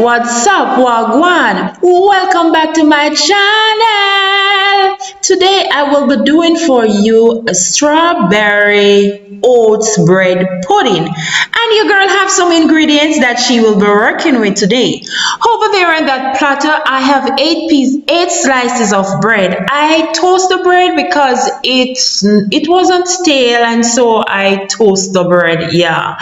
What's up, Wagwan? Welcome back to my channel. Today I will be doing for you a strawberry oats bread pudding. And your girl have some ingredients that she will be working with today. Over there on that platter, I have eight slices of bread. I toast the bread because it wasn't stale, and so I toast the bread, yeah.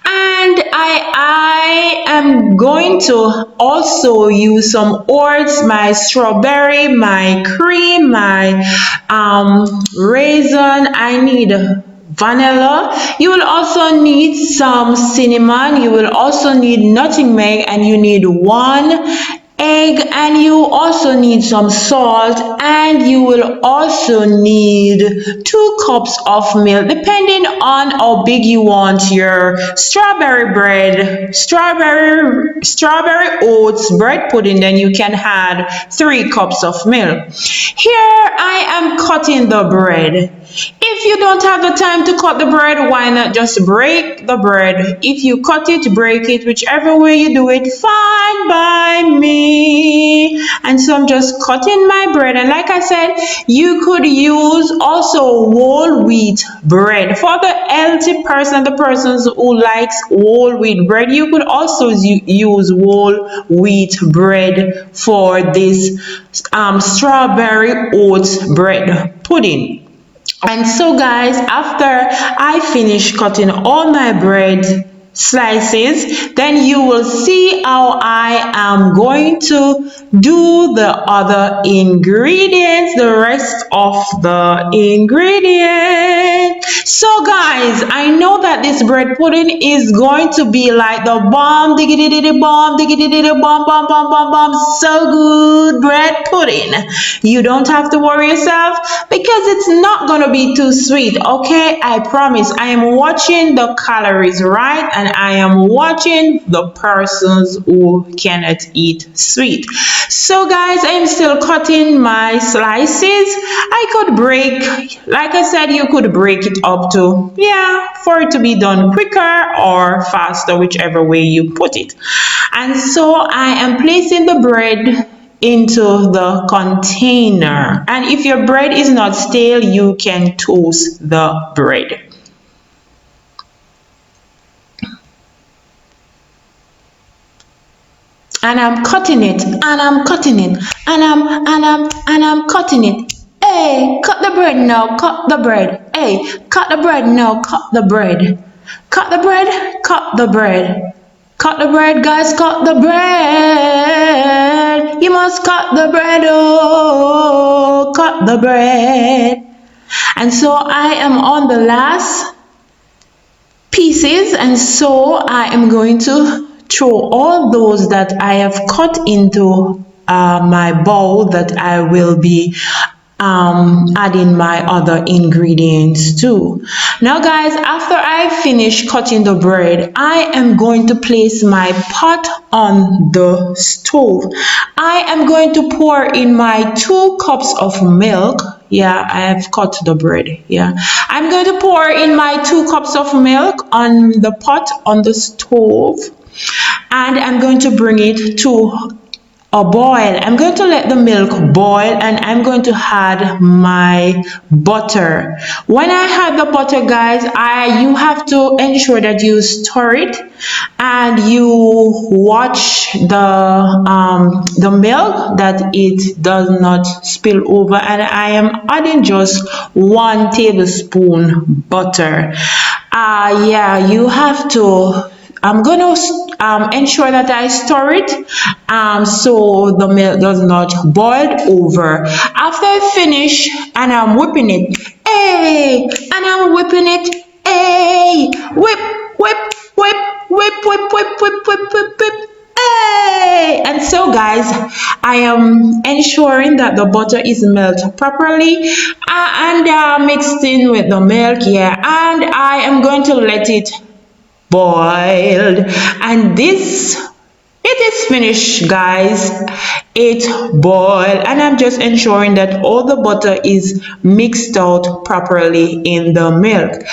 And I am going to also use some oats, my strawberry, my cream, my raisin. I need vanilla. You will also need some cinnamon. You will also need nutmeg, and you need one egg, and you also need some salt, and you will also need 2 cups of milk, depending on how big you want your strawberry oats bread pudding. Then you can add 3 cups of milk. Here I am cutting the bread. If you don't have the time to cut the bread, why not just break the bread? If you cut it, break it, whichever way you do it, fine by me. And so I'm just cutting my bread. And like I said, you could use also whole wheat bread. For the healthy person, the persons who likes whole wheat bread, you could also use whole wheat bread for this strawberry oats bread pudding. And so guys, after I finish cutting all my bread slices, then you will see how I am going to do the other ingredients, the rest of the ingredients. So guys, I know that this bread pudding is going to be like the bomb diggity diddy bomb diggity diddy bomb bomb bomb bomb bomb so good bread pudding. You don't have to worry yourself because it's not going to be too sweet, okay? I promise. I am watching the calories, right? And I am watching the persons who cannot eat sweet. So guys, I'm still cutting my slices. I could break, like I said, you could break it up to, yeah, for it to be done quicker or faster, whichever way you put it. And so I am placing the bread into the container. And if your bread is not stale, you can toast the bread. And I'm cutting it, and I'm cutting it, and I'm cutting it. Hey, cut the bread now, cut the bread. Hey, cut the bread now, cut the bread. Cut the bread, cut the bread. Cut the bread, guys, cut the bread. You must cut the bread, oh, cut the bread. And so I am on the last pieces, and so I am going to throw all those that I have cut into my bowl that I will be adding my other ingredients to. Now guys, after I finish cutting the bread, I am going to place my pot on the stove. I am going to pour in my 2 cups of milk. Yeah, I have cut the bread. Yeah, I'm going to pour in my 2 cups of milk on the pot on the stove, and I'm going to bring it to a boil. I'm going to let the milk boil, and I'm going to add my butter. When I add the butter, guys, you have to ensure that you stir it and you watch the milk that it does not spill over. And I am adding just 1 tablespoon butter. Yeah, you have to. I'm going to ensure that I stir it so the milk does not boil over. After I finish, and I'm whipping it, hey, and I'm whipping it, hey, whip, whip, whip, whip, whip, whip, whip, whip, whip, whip, hey. And so guys, I am ensuring that the butter is melted properly and mixed in with the milk, yeah, and I am going to let it boiled. And it is finished, guys. It boiled, and I'm just ensuring that all the butter is mixed out properly in the milk.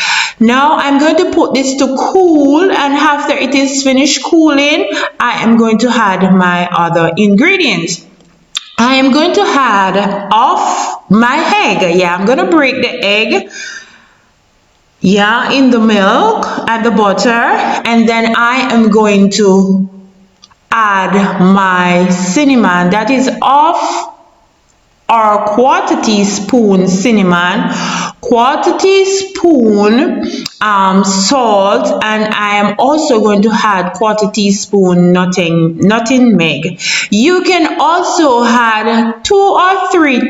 Now I'm going to put this to cool, and after it is finished cooling, I am going to add my other ingredients. I am going to add off my egg. Yeah, I'm going to break the egg, yeah, in the milk and the butter, and then I am going to add my cinnamon, that is off or quarter teaspoon cinnamon, quarter teaspoon salt, and I am also going to add quarter teaspoon nutmeg. You can also add 2 or 3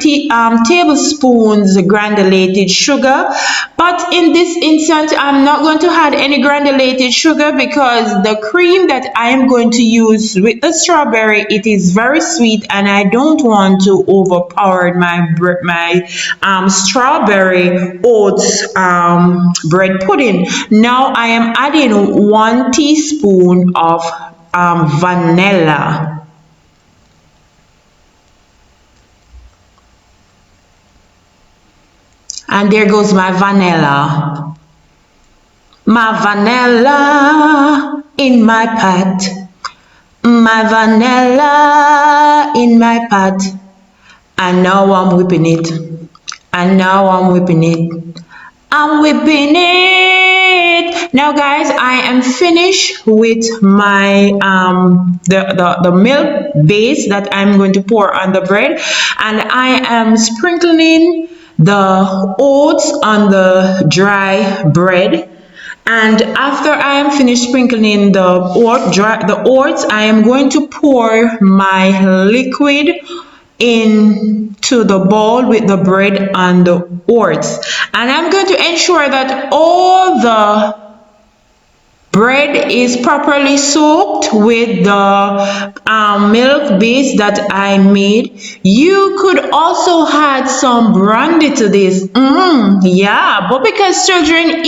tablespoons granulated sugar, but in this instance I'm not going to add any granulated sugar because the cream that I am going to use with the strawberry, it is very sweet and I don't want to overpower my strawberry oats bread pudding. Now I am adding 1 teaspoon of vanilla. And there goes my vanilla. My vanilla in my pot. My vanilla in my pot. And now I'm whipping it. And now I'm whipping it. I'm whipping it. Now guys, I am finished with my the milk base that I'm going to pour on the bread, and I am sprinkling the oats on the dry bread. And after I am finished sprinkling the oats, I am going to pour my liquid into the bowl with the bread and the oats, and I'm going to ensure that all the bread is properly soaked with the milk base that I made. You could also add some brandy to this. Yeah, but because children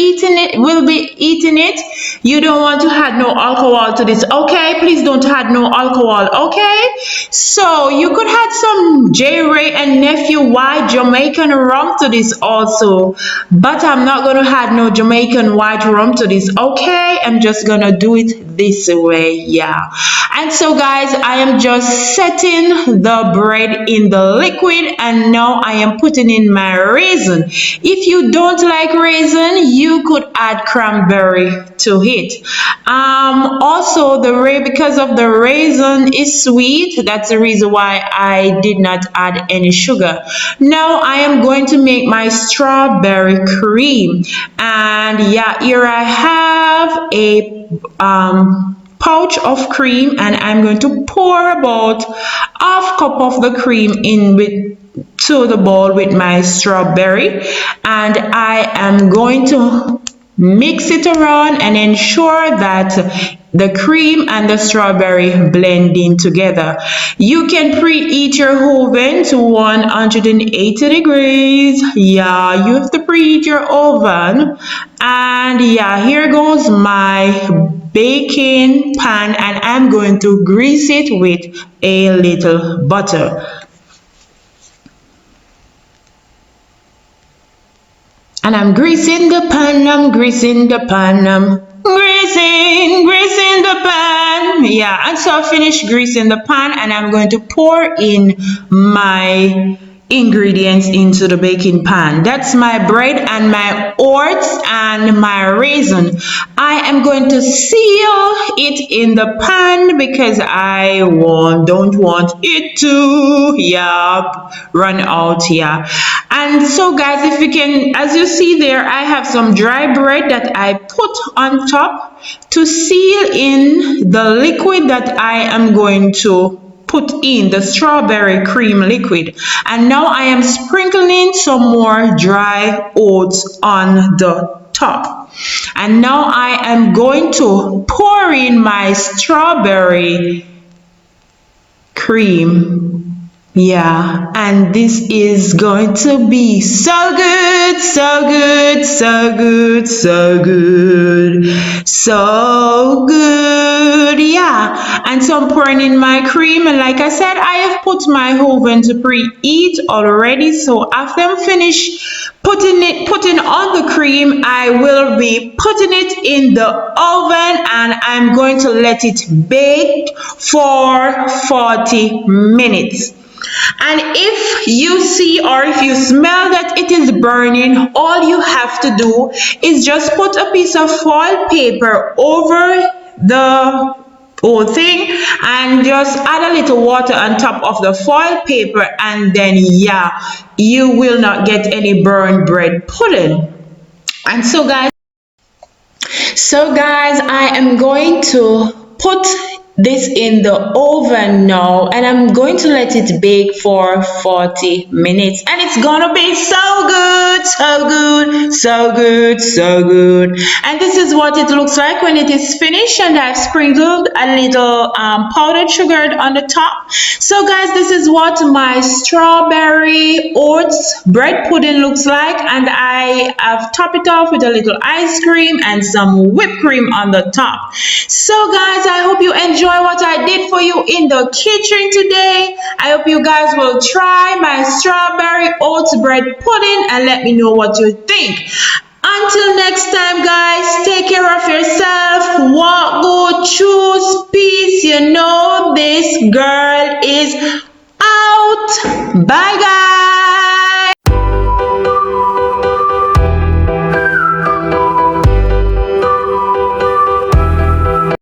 will be eating it, you don't want to add no alcohol to this. Okay, please don't add no alcohol. Okay, so you could add some J. Ray and Nephew White Jamaican rum to this also, but I'm not going to add no Jamaican white rum to this. Okay, I'm just gonna do it this way. Yeah. And so guys, I am just setting the bread in the liquid, and now I am putting in my raisin. If you don't like raisin, you could add cranberry to it. Also because of the raisin is sweet, that's the reason why I did not add any sugar. Now I am going to make my strawberry cream, and yeah, here I have a pouch of cream, and I'm going to pour about half cup of the cream to the bowl with my strawberry, and I am going to mix it around and ensure that the cream and the strawberry blend in together. You can preheat your oven to 180 degrees. Yeah, you have to preheat your oven. And yeah, here goes my baking pan, and I'm going to grease it with a little butter. And I'm greasing the pan, I'm greasing the pan, I'm greasing the pan. Yeah, and so I finished greasing the pan, and I'm going to pour in my ingredients into the baking pan. That's my bread and my oats and my raisin. I am going to seal it in the pan because I don't want it to run out. Yeah. And so guys, if you can, as you see there, I have some dry bread that I put on top to seal in the liquid that I am going to put in, the strawberry cream liquid. And now I am sprinkling some more dry oats on the top. And now I am going to pour in my strawberry cream. Yeah, and this is going to be so good, so good, so good, so good, so good. Yeah, yeah, and so I'm pouring in my cream, and like I said, I have put my oven to preheat already. So after I'm finished putting on the cream, I will be putting it in the oven, and I'm going to let it bake for 40 minutes. And if you see or if you smell that it is burning, all you have to do is just put a piece of foil paper over the whole thing and just add a little water on top of the foil paper, and then yeah, you will not get any burned bread pudding. And so guys, I am going to put this in the oven now, and I'm going to let it bake for 40 minutes, and it's gonna be so good, so good, so good, so good. And this is what it looks like when it is finished, and I've sprinkled a little powdered sugar on the top. So guys, this is what my strawberry oats bread pudding looks like, and I have topped it off with a little ice cream and some whipped cream on the top. So guys, I hope you enjoy what I did for you in the kitchen today. I hope you guys will try my strawberry oats bread pudding and let me know what you think. Until next time, guys, take care of yourself. Walk good, choose peace. You know this girl is out. Bye, guys.